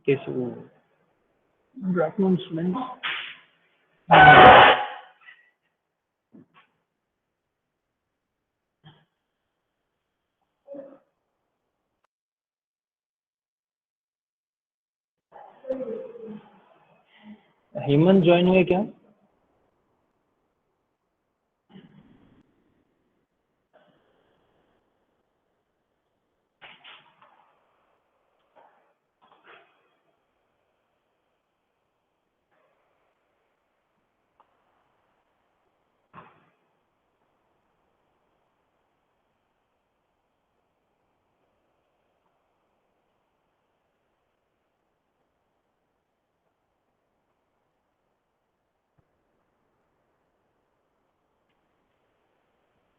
Okay, so good afternoon, students. Hemant join हुए क्या?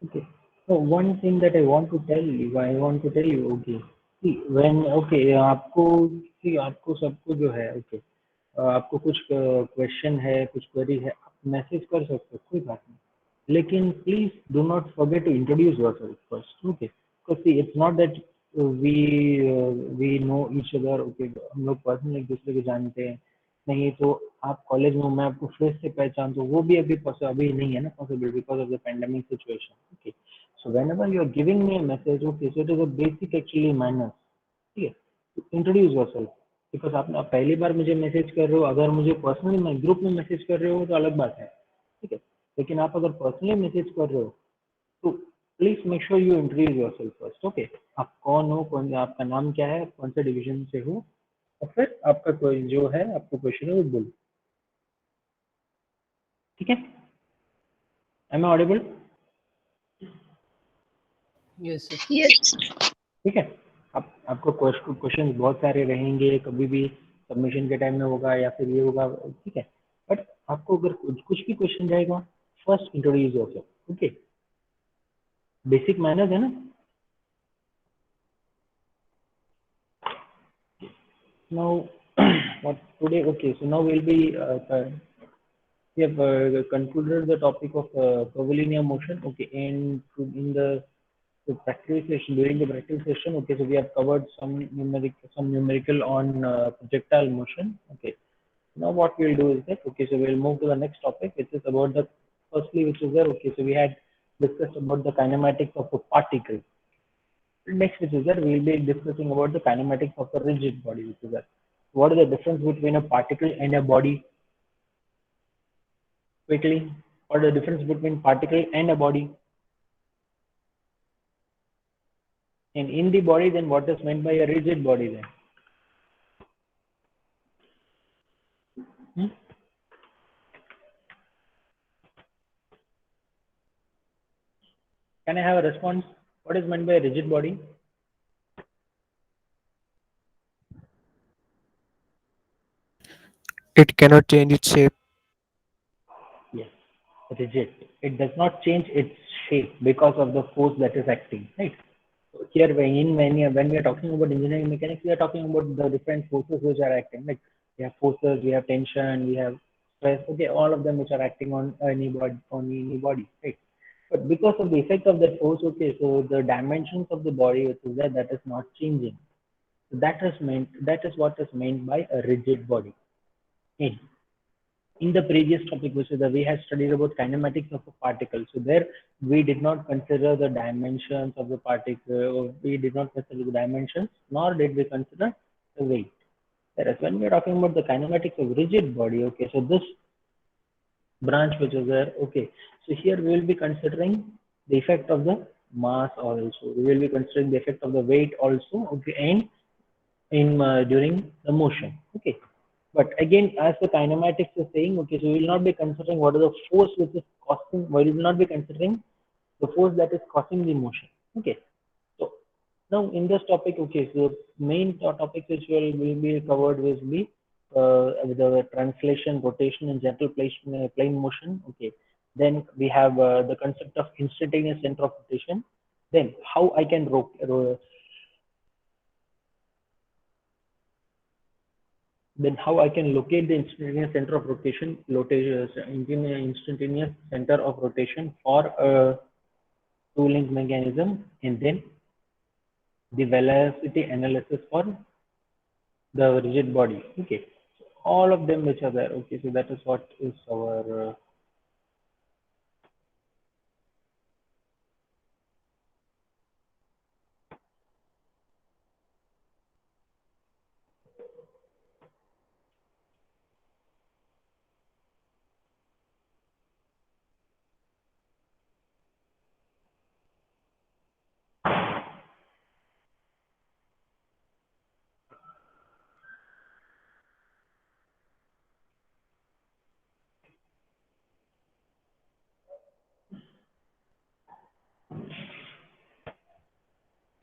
Okay. So one thing that I want to tell you, okay. See, when okay, आपको सबको जो है, okay, आपको कुछ क्वेश्चन है, कुछ क्वेरी है, आप मैसेज कर सकते हो, कोई बात नहीं. लेकिन please do not forget to introduce yourself first, okay. Because see it's not that we we know each other, okay. हम लोग पर्सनली एक दूसरे को जानते हैं नहीं, तो आप कॉलेज में मैं आपको फेस से पहचान, तो वो भी अभी नहीं है ना possible because of the pandemic situation, okay. So whenever you are giving me message, okay, so it is a basic actually manner, ठीक है. Introduce yourself. बिकॉज आप पहली बार मुझे मैसेज कर रहे हो, अगर मुझे पर्सनली मैं ग्रुप में मैसेज कर रहे हो तो अलग बात है, ठीक है. लेकिन आप अगर पर्सनली मैसेज कर रहे हो तो please make sure you introduce yourself first, okay. आप कौन हो, कौन, आपका नाम क्या है, कौन से डिवीजन से हो, और फिर आपका कोई जो है आपको क्वेश्चन है वो बोलो, ठीक है. Am I audible? Yes, sir. Yes. ठीक है. आपको क्वेश्चन बहुत सारे रहेंगे, कभी भी सबमिशन के टाइम में होगा या फिर ये होगा, ठीक है. बट आपको अगर कुछ भी क्वेश्चन जाएगा, first introduce yourself, okay. Basic manners है ना. Now, what today? Okay, so now we'll be we have concluded the topic of curvilinear motion. Okay, and in the practice session, during the practice session, okay, so we have covered some numerical on projectile motion. Okay, now what we'll do is that, okay, so we'll move to the next topic, which is about the firstly, which is there. Okay, so we had discussed about the kinematics of a particle. Next, which is that we'll be discussing about the kinematics of a rigid body, which is that what is the difference between a particle and a body? Quickly, what is the difference between particle and a body? And in the body, then what is meant by a rigid body then? Can I have a response? What is meant by a rigid body? It cannot change its shape. Yes, rigid. It does not change its shape because of the force that is acting, right? So here, when we are talking about engineering mechanics, we are talking about the different forces which are acting. Like we have forces, we have tension, we have stress. Okay, all of them which are acting on any body, right? But because of the effect of that force, okay, so the dimensions of the body which is there, that is not changing. So that is what is meant by a rigid body. Okay. In the previous topic, which is that we had studied about kinematics of a particle. So there we did not consider the dimensions of the particle, we did not consider the dimensions, nor did we consider the weight. Whereas when we are talking about the kinematics of rigid body, okay, so this branch which is there, okay, so here we will be considering the effect of the mass also. We will be considering the effect of the weight also, okay, and in during the motion, okay. But again, as the kinematics is saying, okay, so we will not be considering what is the force which is causing, we will not be considering the force that is causing the motion, okay. So now in this topic, okay, so main topics which will be covered will be the translation, rotation, and gentle plane motion, okay. Then we have the concept of instantaneous center of rotation. Then how I can then how I can locate the instantaneous center of rotation, instantaneous center of rotation for a two-link mechanism, and then the velocity analysis for the rigid body. Okay, all of them which are there. Okay, so that is what is our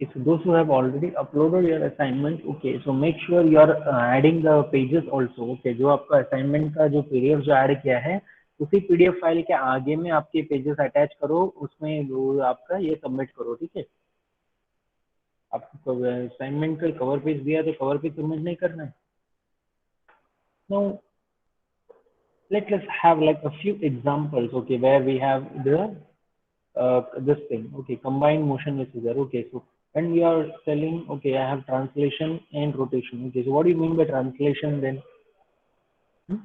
okay, so those who have already uploaded your assignment, okay, so make sure you are adding the pages also. Okay, जो आपका assignment का जो PDF जो add किया है, उसी PDF file के आगे में आपके पेजेस अटैच करो, उसमें वो आपका ये सबमिट करो, ठीक है? आपको असाइनमेंट का कवर पेज दिया तो कवर पेज सबमिट नहीं करना है. Now let's have like a few examples, okay, where we have the this thing, okay, combined motion which is there. Okay, so when we are telling, okay, I have translation and rotation. Okay, so what do you mean by translation then? Hmm?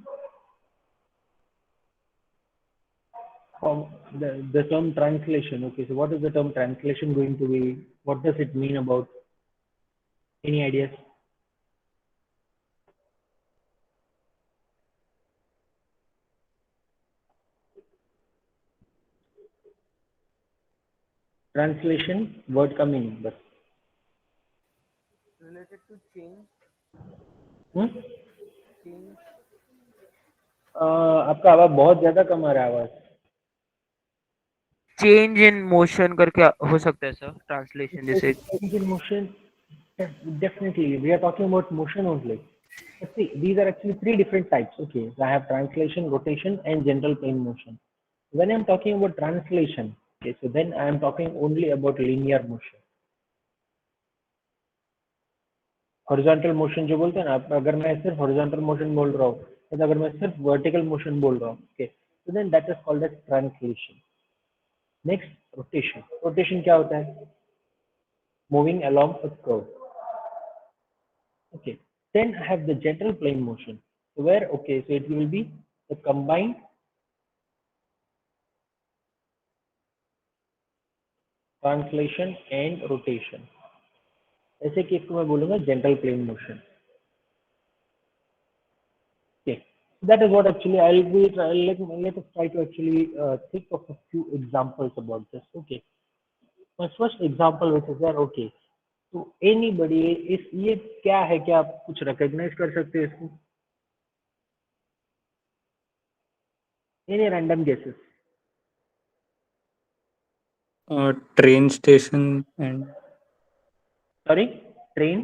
The term translation. Okay, so what is the term translation going to be? What does it mean about? Any ideas? Translation word का meaning बस. Related to change. Hmm? Change. आपका आवाज बहुत ज्यादा कम आ रहा है आवाज. Change in motion करके हो सकता है सर, ट्रांसलेशन जैसे. Change in motion, definitely. We are talking about motion only. But see, these are actually three different types. Okay, so I have translation, rotation, and general plane motion. When I'm talking about translation, okay, so then I am talking only about linear motion. Horizontal motion जो बोलते हैं ना, अगर मैं सिर्फ horizontal motion बोल रहा हूँ, तो अगर मैं सिर्फ वर्टिकल मोशन बोल रहा हूँ, ओके, तो then that is called as translation. Next rotation. Rotation क्या होता है? Moving along a curve. Okay, then I have the general plane motion, so where, okay, so it will be the combined translation and rotation. ऐसे case को मैं बोलूंगा general plane motion. Okay, that is what actually let us try to actually think of a few examples about this. Okay, my first example which is there. Okay, so anybody इस ये क्या है, क्या आप कुछ recognize कर सकते हैं इसको? Any random guesses? Train station and Sorry, train.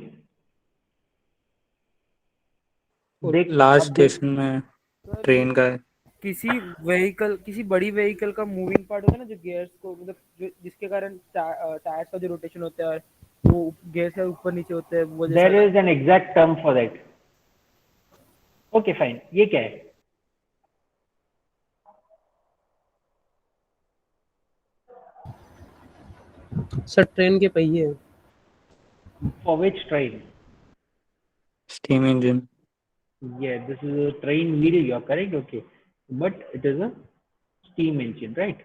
देख लास्ट आप देख स्टेशन में सर ये ट्रेन का है. किसी व्हीकल, किसी बड़ी व्हीकल का मूविंग पार्ट होता है ना, जो गियर्स को मतलब जिसके कारण टायर्स का जो रोटेशन होता है वो गियर से ऊपर नीचे होते हैं, वो जैसा. there is an exact term for that. Okay, fine. ये क्या है? सर ट्रेन के पहिए. For which train? Steam engine. Yeah, this is a train wheel. You are correct. Okay, but it is a steam engine, right?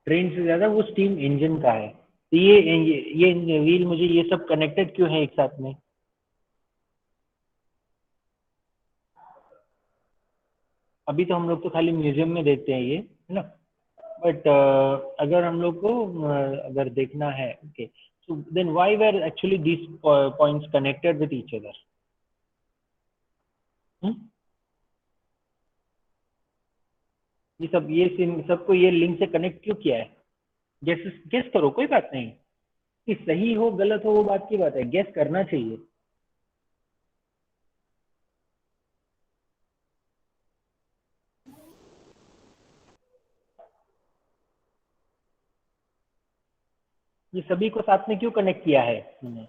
Train से ज्यादा वो steam engine का है. तो ये व्हील मुझे ये सब कनेक्टेड क्यों है एक साथ में? अभी तो हम लोग तो खाली म्यूजियम में देखते हैं ये, है ना? बट अगर हम लोग को अगर देखना है, okay, so then why were actually these points connected with each other? ये सबको ये लिंक से कनेक्ट क्यों किया है? गेस गेस करो, कोई बात नहीं. कि सही हो गलत हो वो बात की बात है, गेस करना चाहिए. ये सभी को साथ में क्यों कनेक्ट किया है?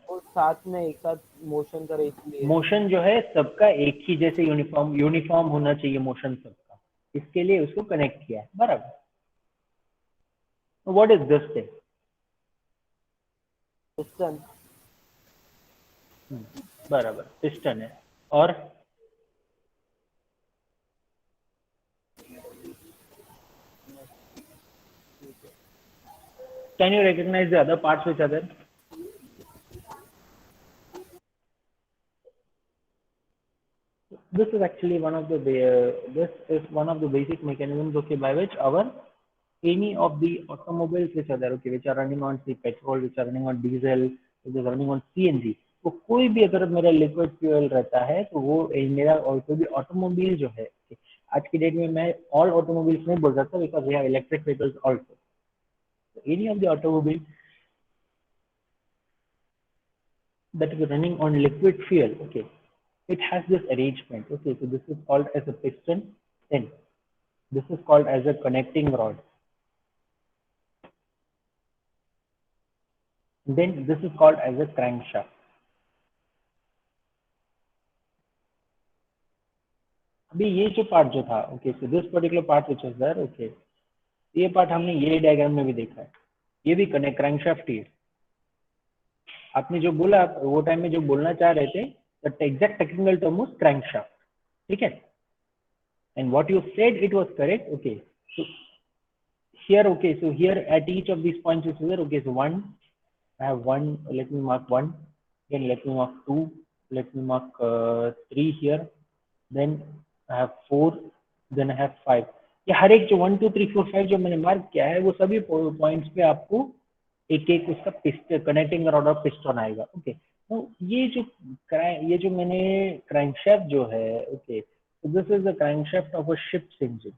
और साथ में एक साथ मोशन करे इसलिए. मोशन जो है सबका एक ही जैसे यूनिफॉर्म होना चाहिए मोशन सबका, इसके लिए उसको कनेक्ट किया है. बराबर. What is this thing? Piston. बराबर पिस्टन है और can you recognize the other parts which are there? This is actually one of the this is one of the basic mechanisms, okay, by which our any of the automobiles which are there, okay, which are running on the petrol, which are running on diesel, which is running on CNG, तो कोई भी अगर मेरा liquid fuel रहता है तो वो मेरा और कोई भी ऑटोमोबाइल जो है, आज की डेट में मैं ऑल ऑटोमोबाइल्स नहीं बोल सकता because we have electric vehicles also, any of the automobile that is running on liquid fuel, okay, it has this arrangement, okay, so this is called as a piston, then this is called as a connecting rod, then this is called as a crankshaft. अभी ये जो part जो था, okay, so this particular part which is there, okay, ये part हमने ये diagram में भी देखा है, ये भी कनेक्ट क्रैंकशाफ्ट ही है. आपने जो बोला वो टाइम में जो बोलना चाह रहे थे, the exact technical term was crankshaft, ठीक है, and what you said it was correct, okay. So here, okay, so here at each of these points is there, okay, so one, I have one, let me mark one, then let me mark two, let me mark three here, then I have four, then I have five. ये हर एक जो 1 2 3 4 5 जो मैंने mark किया है वो सभी points पे आपको एक एक उसका पिस्टन कनेक्टिंग रॉड और पिस्टन आएगा, ओके. तो ये जो मैंने क्रैंकशाफ्ट जो है, okay, so this is the crankshaft of a ship's engine.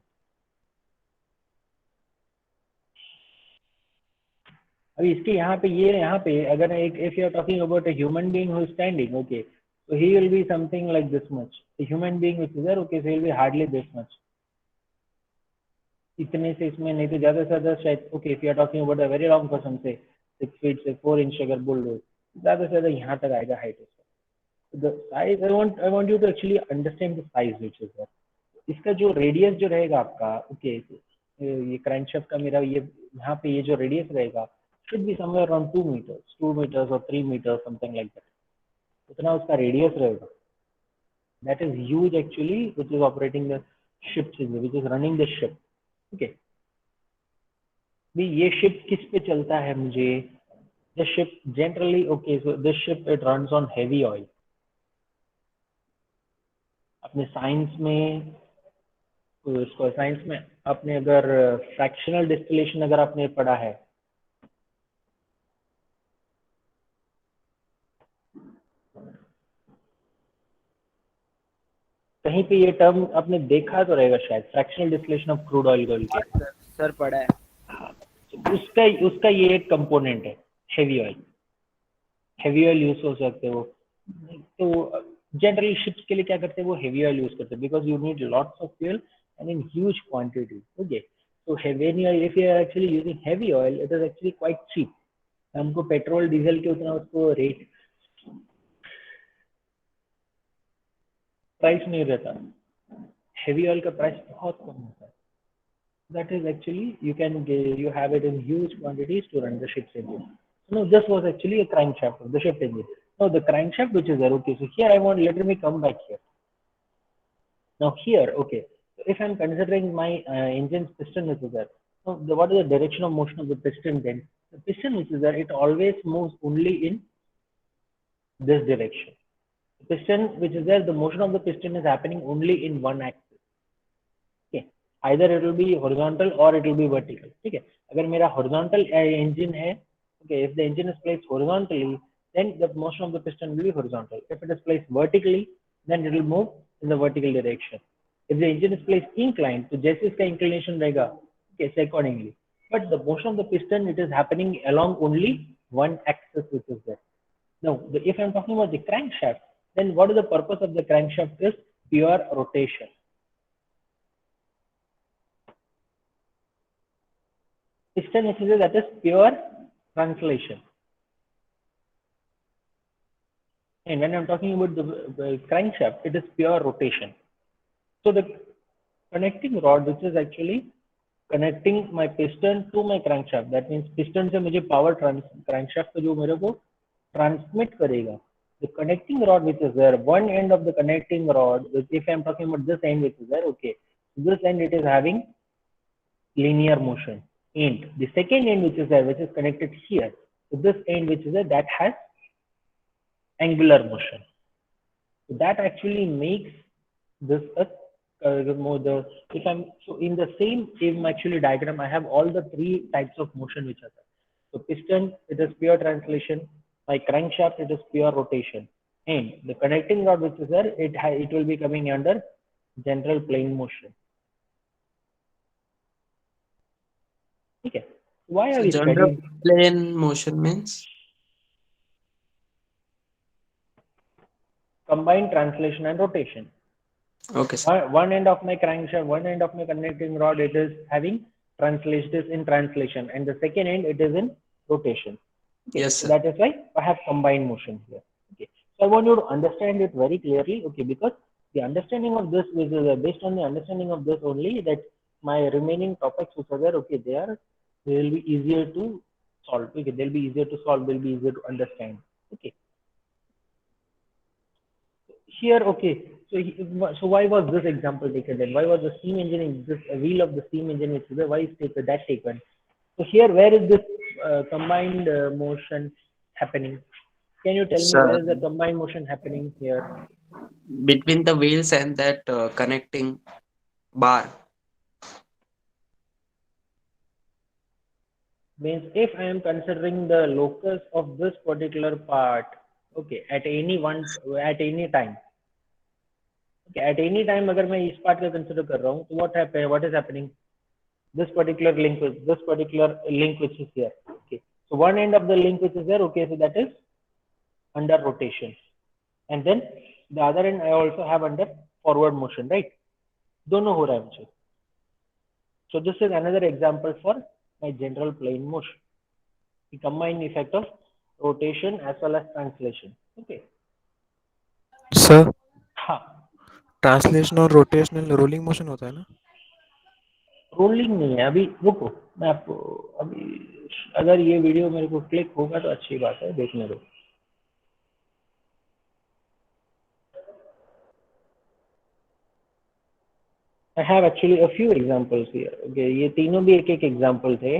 अभी इसके यहाँ पे अगर एक if you are talking about a human being who is standing, okay, so he will be something like this much. The human being which is there, okay, so he will be hardly this much. इतने से इसमें नहीं तो ज्यादा से ज्यादा शायद, okay, if you are talking about a very long person से 6 फीट से 4 इंच अगर बोल रहे हो, ज्यादा से ज्यादा यहाँ तक आएगा हाइट उसका. The size I want you to actually understand the size which is there. इसका जो रेडियस जो रहेगा आपका, ओके, ये क्रैंकशाफ्ट का मेरा ये यहाँ पे ये जो रेडियस रहेगा should be somewhere around 2 meters or 3 meters, something like that. उतना उसका रेडियस रहेगा. That is huge actually, which is operating the ship, which is running the ship. Okay. ये शिप किस पे चलता है मुझे? The ship generally, okay, so this ship it runs on heavy oil. अपने साइंस में आपने अगर फ्रैक्शनल डिस्टिलेशन अगर आपने पढ़ा है, कहीं पे ये टर्म आपने देखा तो रहेगा शायद, fractional distillation of crude oil के. सर पढ़ा है. हाँ, उसका ये एक कंपोनेंट है, हेवी ऑयल यूज हो सकते हो. तो जनरली शिप्स के लिए क्या करते हैं, वो हेवी ऑयल यूज करते हैं because you need lots of fuel and in huge quantity, okay. So heavy oil, if you are actually using heavy oil, it is actually quite cheap. हमको petrol diesel के उतना उसको rate price नहीं रहता, heavy oil का price बहुत कम होता है. That is actually you have it in huge quantities to run the ship's engine. No, this was actually a crankshaft of the ship engine. Now the crankshaft which is there, okay, so here let me come back here. Now here, okay, so if I'm considering my engine's piston which is there, now what is the direction of motion of the piston then? The piston which is there, it always moves only in this direction. The piston which is there, the motion of the piston is happening only in one axis. Okay, either it will be horizontal or it will be vertical. ठीक है, अगर मेरा horizontal engine है, okay, if the engine is placed horizontally, then the motion of the piston will be horizontal. If it is placed vertically, then it will move in the vertical direction. If the engine is placed inclined, तो जैसे इसका inclination रहेगा, okay, so accordingly. But the motion of the piston, it is happening along only one axis which is there. Now, if I'm talking about the crankshaft, then what is the purpose of the crankshaft is pure rotation. Piston which is that is pure translation. And when I'm talking about the crankshaft, it is pure rotation. So the connecting rod, which is actually connecting my piston to my crankshaft, that means piston से मुझे power crankshaft को जो मेरे को transmit करेगा, The connecting rod which is there, one end of the connecting rod, if I'm talking about this end which is there, okay, this end it is having linear motion. End. The second end which is there, which is connected here, so this end which is there, that has angular motion. So that actually makes this a more the if I'm so in the same actually diagram, I have all the three types of motion which are there. So piston, it is pure translation. My crankshaft, it is pure rotation. And the connecting rod which is there, it will be coming under general plane motion. Okay. Why are So we general studying plane motion means? combined translation and rotation? Okay, sir. One end of my crankshaft, one end of my connecting rod, it is having translation, it is in translation, and the second end, it is in rotation. Okay, Yes, so sir. that is why I have combined motion here. Okay, so I want you to understand it very clearly. Okay, because the understanding of this is based on the understanding of this only that my remaining topics which are there. Okay, they will be easier to solve. Okay, they'll be easier to solve. They'll be easier to understand. Okay, here, okay. So why was this example taken then? Why was the steam engine, this wheel of the steam engine, which is there, why is that taken? So here, where is this combined motion happening? Can you tell me Sir, where is the combined motion happening here? between the wheels and that connecting bar. Means if I am considering the locus of this particular part, okay, at any time, okay, at any time, अगर मैं इस part को consider कर रहा हूँ, so what is happening? This particular link which is here. Okay, so one end of the link which is there, okay, so that is under rotation, and then the other end I also have under forward motion, right? दोनों हो रहा है मुझे. So this is another example for my general plane motion, the combined effect of rotation as well as translation. Okay. Sir हाँ, translation और rotational rolling motion होता है ना? रोलिंग नहीं है अभी, रुको मैं आपको अभी, अगर ये वीडियो मेरे को क्लिक होगा तो अच्छी बात है, देखने दो. I have actually a few examples here. Okay, ये तीनों भी एक example थे.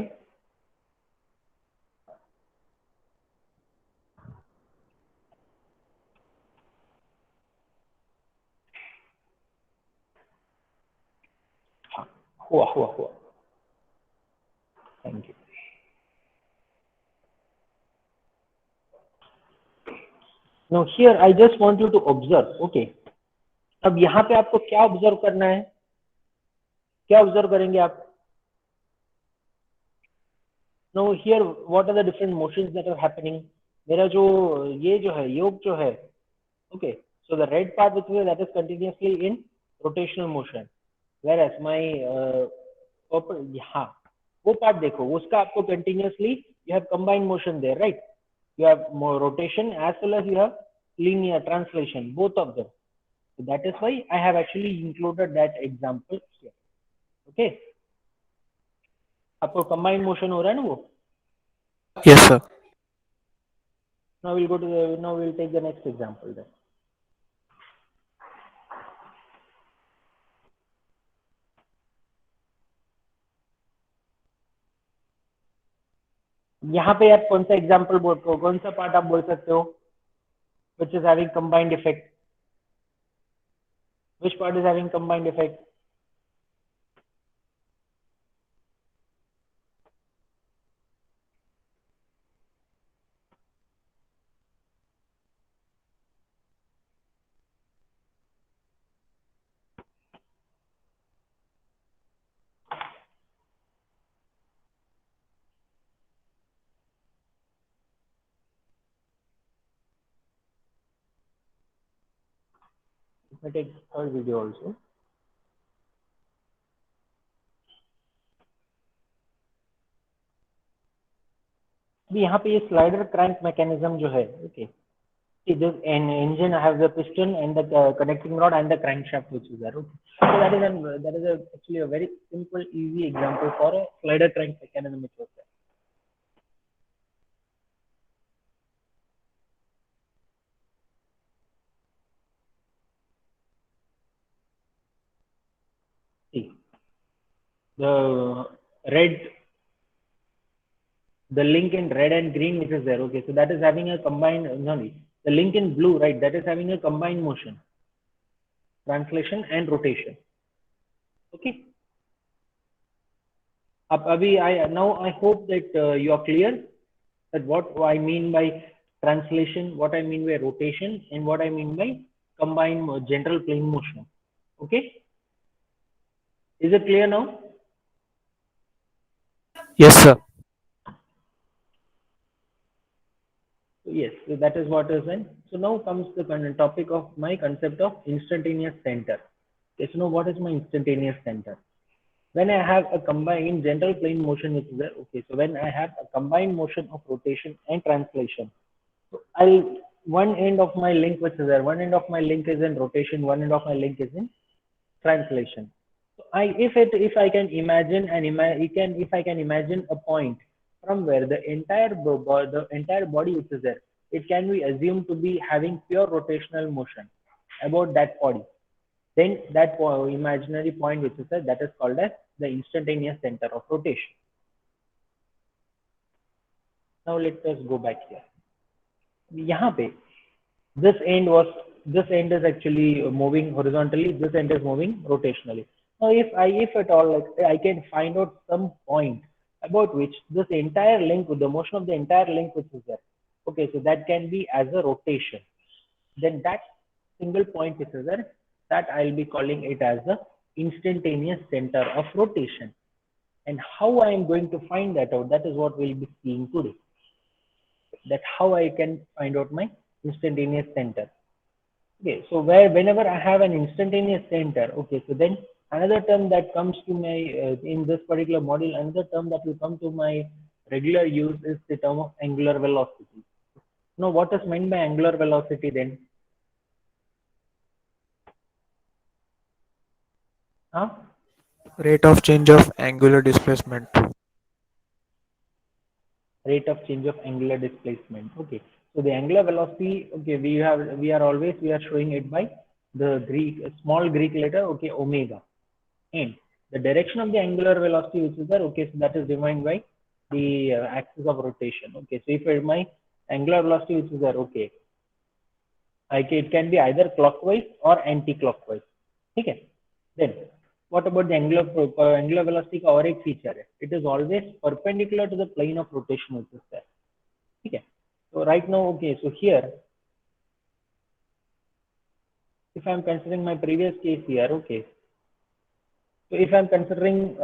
हाँ, हुआ. Thank you. Now here I just want you to observe. Okay. अब यहाँ पे आपको क्या ऑब्जर्व करना है? क्या ऑब्जर्व करेंगे आप? Now here what are the different motions that are happening? मेरा जो ये जो है योग जो है, okay, so the red part which is that is continuously in rotational motion, whereas my purple, हाँ, वो part देखो, उसका आपको continuously you have combined motion there, right? You have more rotation as well as you have linear translation, both of them. So that is why I have actually included that example here. Okay, आपको combined motion हो रहा है ना वो? Yes sir. Now we'll take the next example then. यहाँ पे आप कौन सा एग्जाम्पल बोलते हो, कौन सा पार्ट आप बोल सकते हो which is having combined effect? Which part is having combined effect? Let me take third video also. अभी यहाँ पे ये स्लाइडर क्रैंक मैकेनिज्म जो है, okay, see this an engine, I have the piston and the connecting rod and the crankshaft which is there. Okay, so that is actually a very simple, easy example for a slider crank mechanism which was there. the red, the link in red and green which is there. Okay, so that is having a combined, no, the link in blue, right? That is having a combined motion, translation and rotation. Okay. Now I hope that you are clear that what I mean by translation, what I mean by rotation, and what I mean by combined general plane motion. Okay. Is it clear now? Yes, sir. Yes, so that is what is in. So now comes the topic of my concept of instantaneous center. Okay, so now what is my instantaneous center? When I have a combined general plane motion which is there, okay, so when I have a combined motion of rotation and translation, so I'll one end of my link which is there, one end of my link is in rotation, one end of my link is in translation. So if I can imagine if I can imagine a point from where the entire body which is there, it can be assumed to be having pure rotational motion about that body. Then that imaginary point which is there, that is called as the instantaneous center of rotation. Now let us go back here. यहाँ पे this end is actually moving horizontally, this end is moving rotationally. Now if at all, like I can find out some point about which this entire link, the motion of the entire link which is there, okay, so that can be as a rotation, then that single point which is there, that I'll be calling it as the instantaneous center of rotation. And how I am going to find that out, that is what we'll be seeing today, that how I can find out my instantaneous center. Okay, so whenever I have an instantaneous center, okay, so then another term that comes to my in this particular module, another term that will come to my regular use is the term of angular velocity. Now, what is meant by angular velocity then? Huh? Rate of change of angular displacement. Rate of change of angular displacement. Okay, so the angular velocity, okay, we are showing it by the Greek small Greek letter, okay, omega. And the direction of the angular velocity which is there, okay, so that is defined by the axis of rotation. Okay, so if my angular velocity which is there, okay, it can be either clockwise or anti-clockwise. Okay, then what about the angular velocity का और एक feature है, it is always perpendicular to the plane of rotation which is there. Okay, so right now, okay, so here if I am considering my previous case here, okay, so if I am considering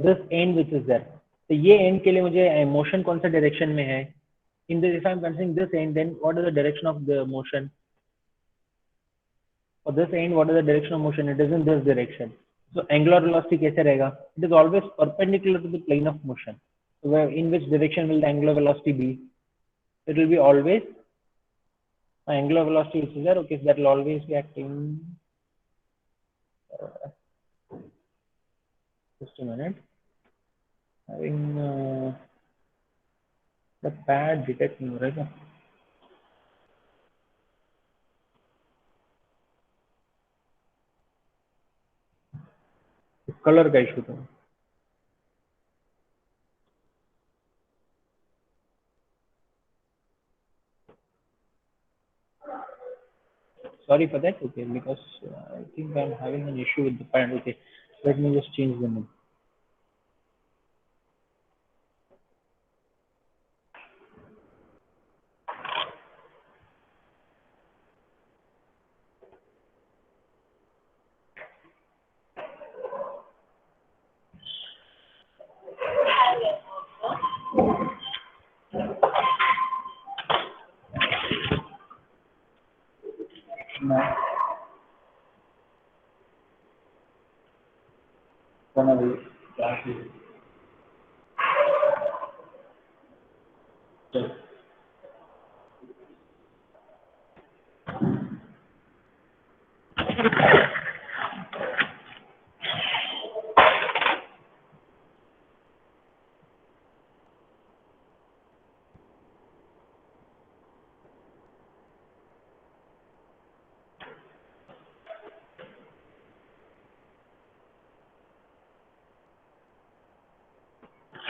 this end which is there, तो ये end के लिए मुझे motion कौन सा direction में है? In this, if I am considering this end, then what is the direction of the motion? For this end, what is the direction of motion? It is in this direction. So angular velocity कैसे रहेगा? It is always perpendicular to the plane of motion. So in which direction will the angular velocity be? It will be always angular velocity which is there. Okay, so that will always be acting. Just a minute. Having the pad detect नहीं हो रहा है क्या? Colour का issue था. Sorry for that. Okay, because I think I'm having an issue with the pad. Okay, let me just change the name. No. Gonna be. Yeah.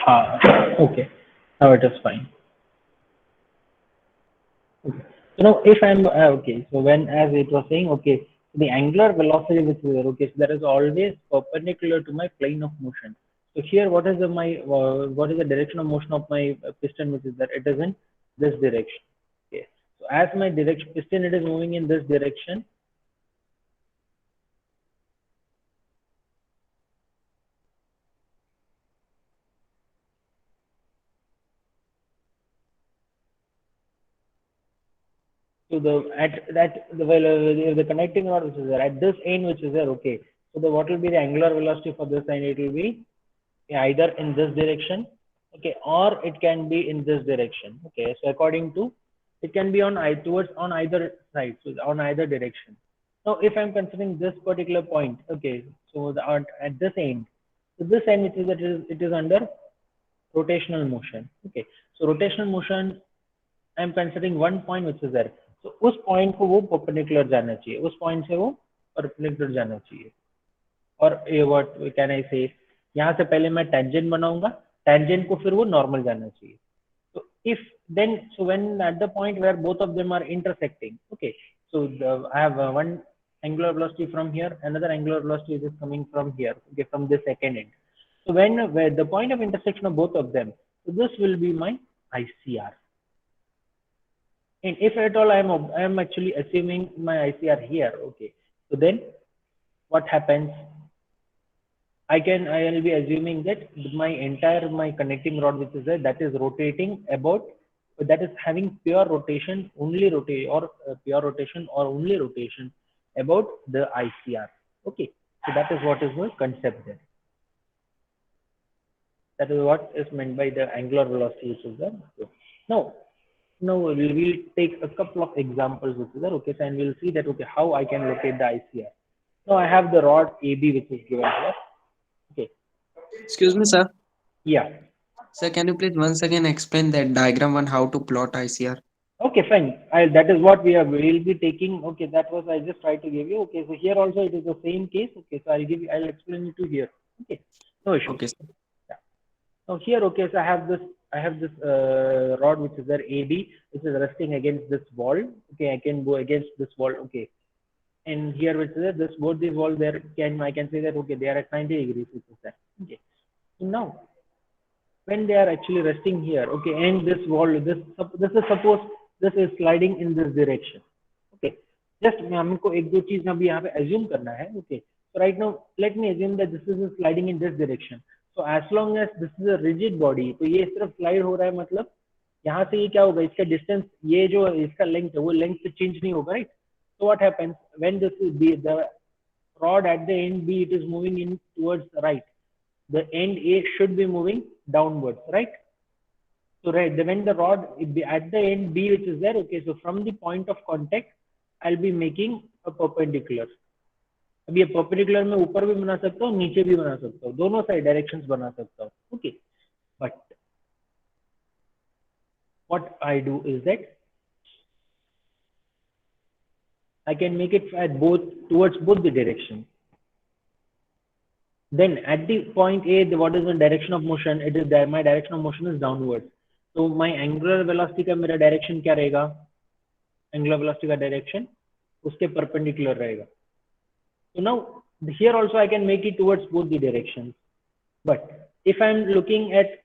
Okay. Now it is fine. Okay. So now if I'm okay, so when as it was saying, okay, the angular velocity which is there, okay, so that is always perpendicular to my plane of motion. So here, what is what is the direction of motion of my piston which is there? It is in this direction. Okay. So as my direction piston, it is moving in this direction. So the connecting rod which is there at this end which is there, okay. So what will be the angular velocity for this end? It will be either in this direction, okay, or it can be in this direction, okay. So according to, it can be on towards on either side, so on either direction. Now if I'm considering this particular point, okay, so at this end, so this end which is that it is under rotational motion, okay. So rotational motion, I'm considering one point which is there. So उस point को वो perpendicular जाना चाहिए, उस point से वो perpendicular जाना चाहिए. और what can I say, यहाँ से पहले मैं tangent बनाऊंगा, tangent को फिर वो normal जाना चाहिए. So if then, so when at the point where both of them are intersecting, okay, so I have one angular velocity from here, another angular velocity is coming from here, okay, from this second end. So where the point of intersection of both of them, so this will be my ICR. And if at all I am actually assuming my ICR here, okay, so then what happens? I will be assuming that my connecting rod which is there, that is rotating about, that is having pure rotation, only rotate or pure rotation or only rotation about the ICR. Okay, so that is what is the concept there. That is what is meant by the angular velocity which is there. Now we'll take a couple of examples which is there, okay, so, and we'll see that, okay, how I can locate the ICR. Now I have the rod AB which is given here. Okay. Excuse me, sir. Yeah. Sir, can you please once again explain that diagram on how to plot ICR? Okay, fine. That is what we'll be taking. Okay, that was I just tried to give you. Okay, so here also it is the same case. Okay, so I'll explain it to here. Okay, no issue. Okay, sir. Yeah. Now here, okay, so I have this rod which is there AB, which is resting against this wall. Okay, I can go against this wall. Okay, and here which is there, both these walls there I can say that, okay, they are at 90 degrees, which is that. Okay, so now when they are actually resting here, okay, and this wall, this is suppose this is sliding in this direction, okay. Just हमको एक दो चीज अभी यहाँ पे assume करना है, okay. So right now let me assume that this is sliding in this direction. So as long as this is a rigid body, तो ये सिर्फ slide हो रहा है, मतलब यहाँ से ये क्या होगा, इसका distance, ये जो इसका length है वो length से change नहीं होगा, right? So what happens when this is the rod at the end B, it is moving in towards the right, the end A should be moving downwards, right? So right, when the rod at the end B which is there, okay, so from the point of contact, I'll be making a perpendicular. अब ये perpendicular मैं ऊपर भी बना सकता हूँ, नीचे भी बना सकता हूँ, दोनों साइड डायरेक्शंस बना सकता हूँ, okay. But what I do is that I can make it at towards both the directions. Then at the point A, what is the direction of motion? It is that my direction of motion is downwards. So my angular velocity का मेरा direction क्या रहेगा? Angular velocity का direction उसके perpendicular रहेगा. So now here also I can make it towards both the directions. But if I'm looking at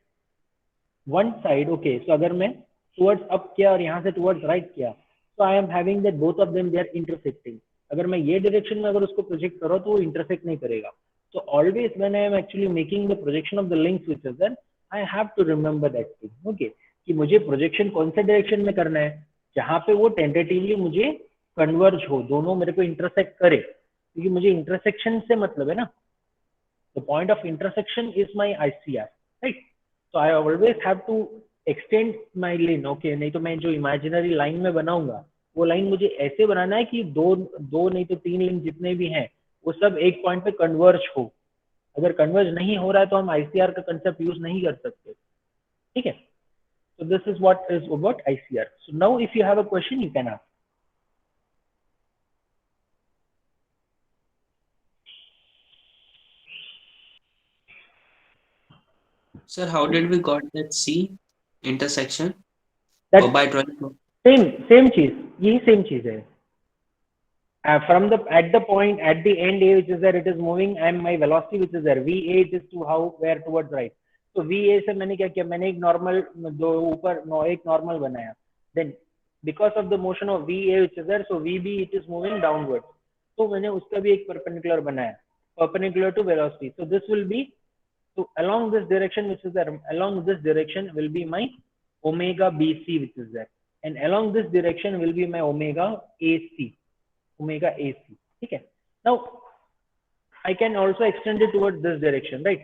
one side, okay, so अगर मैं towards up किया और यहाँ से towards right किया, so I am having that both of them they are intersecting. अगर मैं ये direction में अगर उसको project करूँ तो वो intersect नहीं करेगा. So always when I am actually making the projection of the links which is there, I have to remember that thing, okay, कि मुझे projection कौन से direction में करना है, जहाँ पे वो tentatively मुझे converge हो, दोनों मेरे को intersect करे, क्योंकि मुझे intersection से मतलब है ना, the point of intersection is my ICR, right? So I always have to extend my lane, okay, नहीं तो मैं जो imaginary line में बनाऊंगा, वो line मुझे ऐसे बनाना है कि दो नहीं तो तीन link जितने भी हैं वो सब एक पॉइंट पे कन्वर्ज हो. अगर कन्वर्ज नहीं हो रहा है तो हम आईसीआर का कंसेप्ट यूज नहीं कर सकते, ठीक है. So this is what is about ICR. So now if you have a question you can ask. Sir, how did we got that C intersection? That Oh, by drawing. same चीज, यही same चीज है. From the at the point at the end A which is there, it is moving, and my velocity which is there VA, it is to how where towards right. So VA से मैंने क्या किया, मैंने एक normal दो ऊपर एक normal बनाया. Then because of the motion of VA which is there, so VB it is moving downwards. तो मैंने उसका भी एक perpendicular बनाया, perpendicular to velocity. So this will be, so along this direction which is there, along this direction will be my omega BC which is there, and along this direction will be my omega AC. Omega AC. ठीक है. Now I can also extend it towards this direction, right?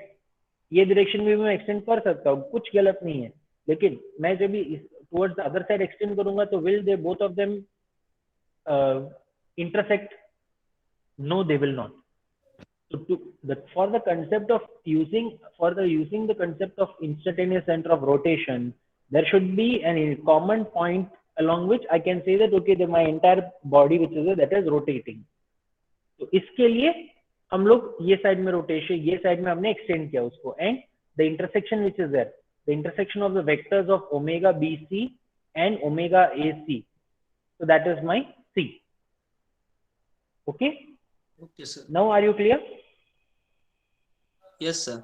ये direction भी मैं extend कर सकता हूँ, कुछ गलत नहीं है. लेकिन मैं जब भी towards the other side extend करूँगा तो will they both of them intersect? No, they will not. So for the concept of using the concept of instantaneous center of rotation, there should be a common point along which I can say that okay, my entire body which is there, that is rotating. तो इसके लिए हम लोग ये side में rotation, ये side में हमने एक्सटेंड किया उसको, and the intersection which is there, the intersection of the vectors of omega BC and omega AC. So that is my C. Okay. Okay, sir. Now are you clear? Yes, sir.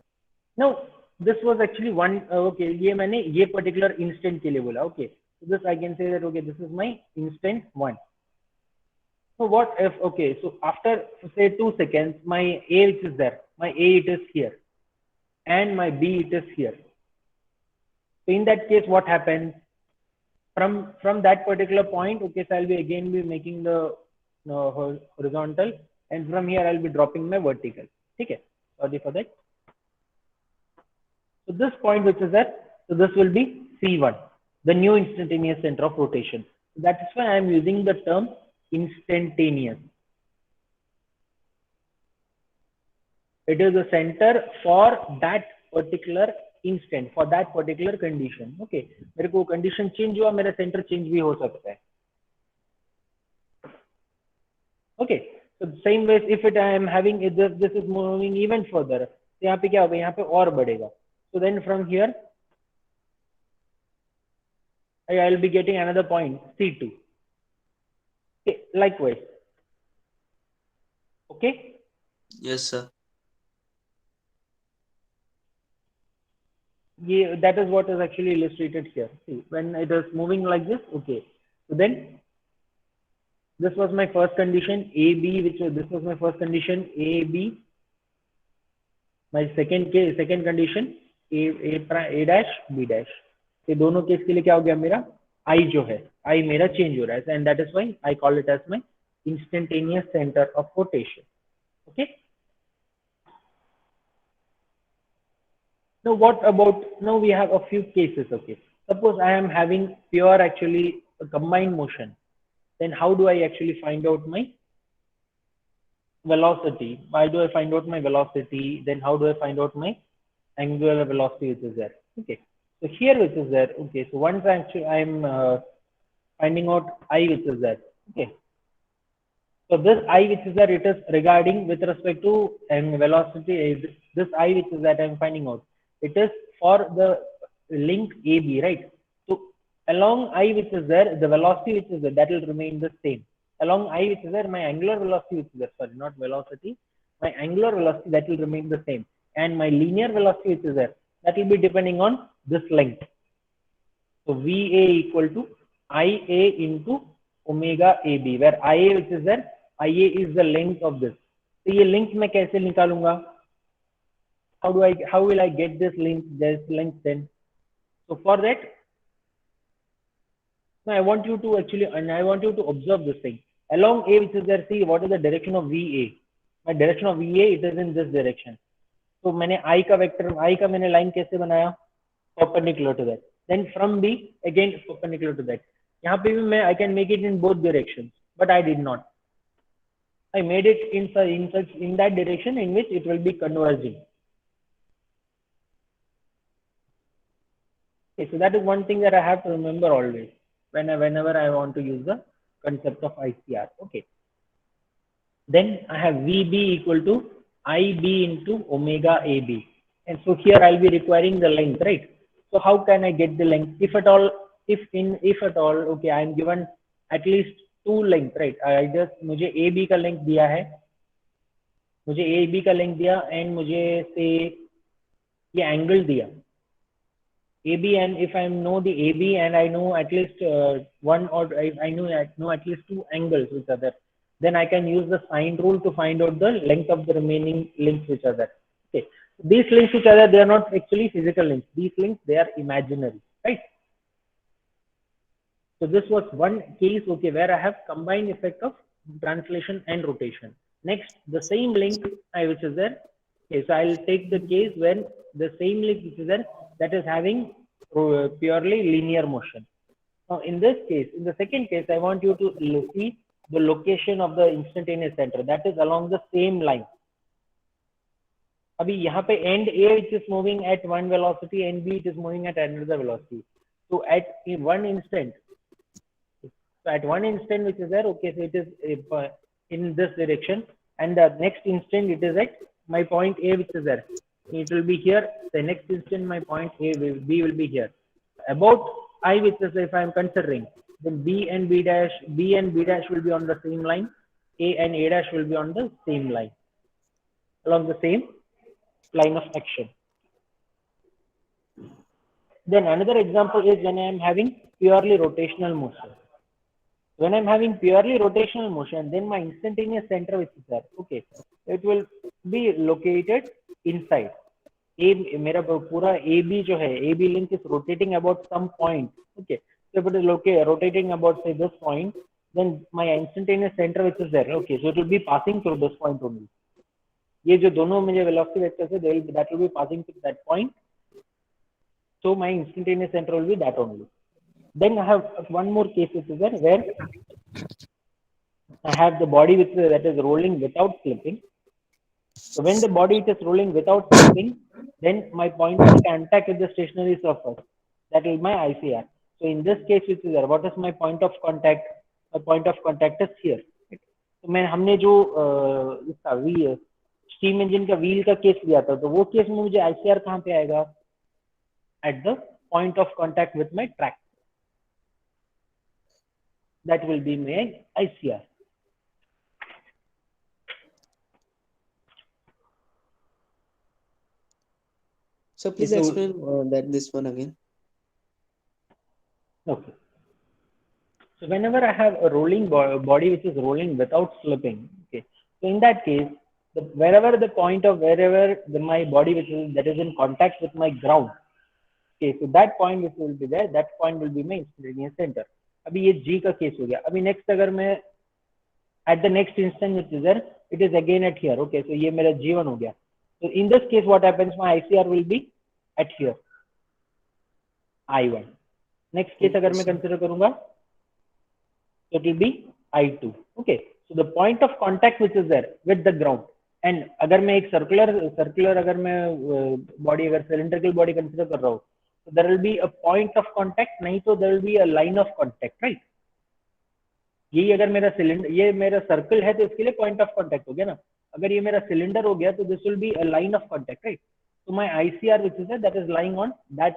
Now this was actually one okay, ये मैंने ये particular instant के लिए बोला. Okay, so this I can say that okay, this is my instant 1. So what if, okay, so after say 2 seconds, my A which is there, my A it is here, and my B it is here. So in that case, what happens? From that particular point, okay, so I'll be again be making the horizontal, and from here I'll be dropping my vertical. Okay, sorry for that. So this point which is there, so this will be C1, the new instantaneous center of rotation. So that is why I am using the term instantaneous. It is a center for that particular instant, for that particular condition. Okay, मेरे को condition change हुआ, मेरा center change भी हो सकता है. Okay, so same way if it I am having it, this is moving even further, तो यहाँ पे क्या होगा, यहाँ पे और बढ़ेगा. So then from here I will be getting another point C2. Okay, likewise. Okay. Yes, sir. Yeah, that is what is actually illustrated here. See, when it is moving like this, okay. So then this was my first condition AB, this was my first condition AB. My second condition A dash B dash. ये दोनों case के लिए क्या हो गया, मेरा I जो है, I मेरा change हो रहा है, and that is why I call it as my instantaneous center of rotation. Okay. Now what about, now we have a few cases. Okay, suppose I am having pure actually a combined motion, then how do I actually find out my velocity? Why do I find out my velocity? Then how do I find out my angular velocity which is there? Okay, so here which is there, okay, so once I'm finding out I which is there. Okay, so this I which is there, it is regarding with respect to velocity. This I which is that I'm finding out, it is for the link AB, right? So along I which is there, the velocity which is there, that will remain the same. Along I which is there, my angular velocity which is there, sorry, not velocity, my angular velocity, that will remain the same, and my linear velocity which is there, that will be depending on this length. So VA equal to IA into omega AB, where IA which is there, IA is the length of this. So ये length मैं कैसे निकालूंगा? How will I get this length then? So for that, I want you to actually, and I want you to observe this thing. Along A which is there, see what is the direction of VA? My direction of VA, it is in this direction. So मैंने I का vector, I का मैंने line कैसे बनाया? Perpendicular to that. Then from B, again perpendicular to that. यहाँ पे भी मैं I can make it in both directions, but I did not. I made it in that direction in which it will be converging. Okay, so that is one thing that I have to remember always whenever I want to use the concept of ICR. Okay. Then I have VB equal to IB into omega AB. And so here I'll be requiring the length, right? So how can I get the length? If at all, if at all, okay, I am given at least two length, right? I just मुझे AB का length दिया है, मुझे AB का length दिया and मुझे से ये angle दिया. AB, and if I know the AB and I know at least one, or I know at least two angles which are there, then I can use the sine rule to find out the length of the remaining links which are there. Okay, these links which are there, they are not actually physical links. These links, they are imaginary, right? So this was one case, okay, where I have combined effect of translation and rotation. Next, the same link which is there. Okay, so I'll take the case when the same link which is there, that is having purely linear motion. Now, in this case, in the second case, I want you to see the location of the instantaneous center, that is along the same line. अभी यहाँ पे end A which is moving at one velocity, and B it is moving at another velocity. So at one instant, which is there, okay, so it is in this direction, and the next instant it is at my point A which is there. It will be here. The next instant my point B will be here. About I, which is if I am considering, then B and B dash will be on the same line. A and A dash will be on the same line, along the same line of action. Then another example is when I am having purely rotational motion. When I'm having purely rotational motion, then my instantaneous center which is there, okay, it will be located inside. मेरा पूरा AB जो है, AB link is rotating about some point, okay. So if it is rotating about say this point, then my instantaneous center which is there, okay, so it will be passing through this point only. ये जो दोनों मुझे velocity vectors है, that will be passing through that point. So my instantaneous center will be that only. Then I have one more case which is there where I have the body which is, that is rolling without slipping. So when the body is rolling without slipping, then my point of contact with the stationary surface, that is my ICR. So in this case which is there, what is my point of contact? My point of contact is here. तो मैं हमने जो इसका steam engine का wheel का case लिया था, तो वो केस में मुझे ICR कहाँ पे आएगा? At the point of contact with my track. That will be my ICR. So please So- explain this one again. Okay. So whenever I have a rolling body which is rolling without slipping, okay. So in that case, wherever my body that is in contact with my ground, okay. So that point which will be there, that point will be my instantaneous center. अभी ये G का case हो गया. अभी next अगर मैं at the next instant which is there, it is again at here, okay. So ये मेरा G1 हो गया. So in this case, what happens? My ICR will be at here, I1. Next case अगर मैं consider करूँगा, so it will be I2. Okay. So the point of contact which is there with the ground, and अगर मैं एक circular अगर मैं body अगर cylindrical body consider कर रहा हूँ, so there will be a point of contact, नहीं तो there will be a line of contact, right? ये अगर मेरा सिलेंडर, ये मेरा सर्कल है तो इसके लिए पॉइंट ऑफ कांटेक्ट हो गया ना. अगर ये मेरा सिलेंडर हो गया तो this will be a line of contact, right? So my ICR which is there, that is lying on that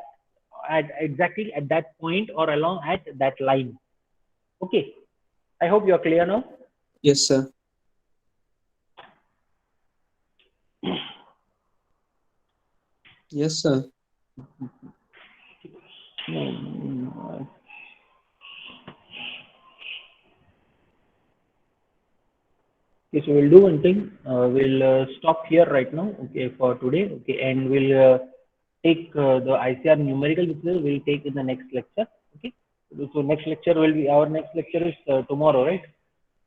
exactly at that point or along at that line. Okay, I hope you are clear now. Yes, sir. Yes, sir. Okay, so we'll do one thing. We'll stop here right now, okay, for today, okay, and we'll take the ICR numerical, which we'll take in the next lecture, okay. So next lecture will be, our next lecture is tomorrow, right?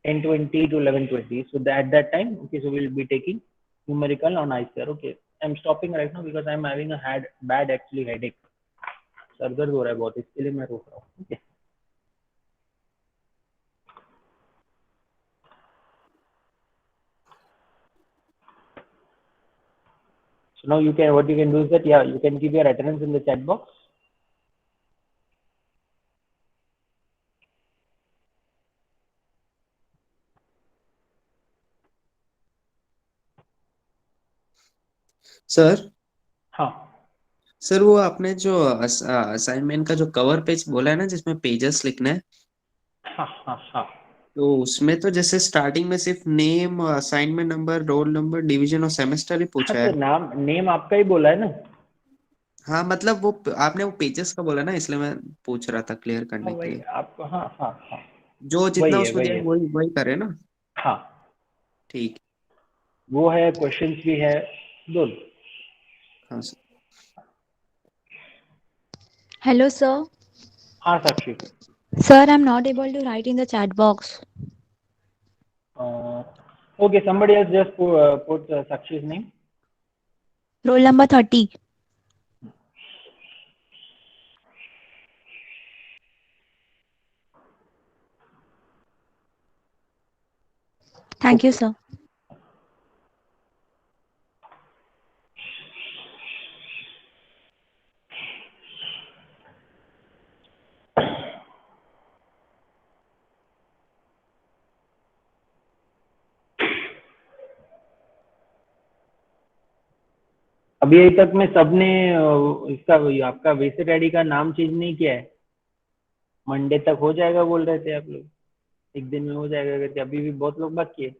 10:20 to 11:20. So at that time, okay, so we'll be taking numerical on ICR, okay. I'm stopping right now because I'm having a bad actually headache. Sir दर्द हो रहा है बहुत, इसके लिए मैं रोक रहा हूँ, okay. So now what you can do is that, yeah, you can give your attendance in the chat box. Sir, हाँ सर वो आपने जो असाइनमेंट का जो कवर पेज बोला है ना जिसमें पेजेस लिखना है, हाँ हाँ हाँ तो उसमें तो जैसे स्टार्टिंग में सिर्फ name, assignment number, roll number, division और सेमेस्टर ही हाँ। पूछा तो है। नेम आपका ही बोला है ना। हाँ मतलब वो आपने वो पेजेस का बोला ना, इसलिए मैं पूछ रहा था क्लियर हाँ करने के वही लिए। आपको, हाँ हाँ हाँ। जो जितना वही है उसमें वही दिया है है। वही वही करे ना। हाँ ठीक। वो है, क्वेश्चंस भी है दोनों। हाँ सर। Hello, sir. हाँ साक्षी। Sir, I'm not able to write in the chat box. Okay, somebody else just put Sakshi's name. Roll number 30. Thank you, Okay. sir. अभी तक में सबने इसका आपका वेसेट आईडी का नाम चेंज नहीं किया है। मंडे तक हो जाएगा बोल रहे थे आप लोग, एक दिन में हो जाएगा करके, अभी भी बहुत लोग बाकी है।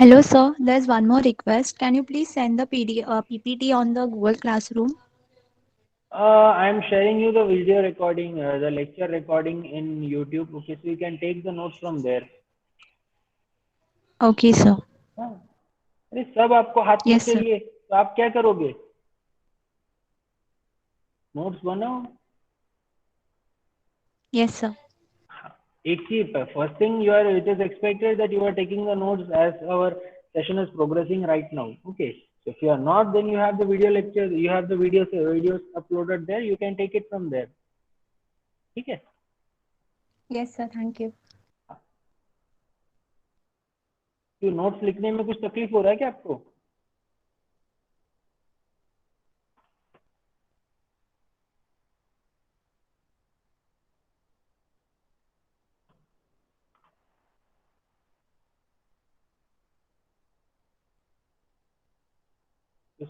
Hello, sir. There's one more request. Can you please send the PPT on the Google Classroom? I am sharing you the video recording, the lecture recording in YouTube. Okay, so you can take the notes from there. Okay, sir. हाँ, अरे सब आपको हाथ में Yes, sir. चाहिए तो आप क्या करोगे? नोट्स बनाओ। Yes, sir. एक चीज, first thing you are, it is expected that you are taking the notes as our session is progressing right now. Okay, so if you are not, then you have the video lecture, you have the videos uploaded there, you can take it from there. ठीक है? Yes, sir. Thank you. तो notes लिखने में कुछ तकलीफ हो रहा है क्या आपको?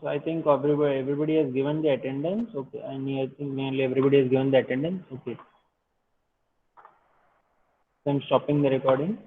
So I think everybody has given the attendance. Okay, and I think nearly everybody has given the attendance. Okay, so I'm stopping the recording.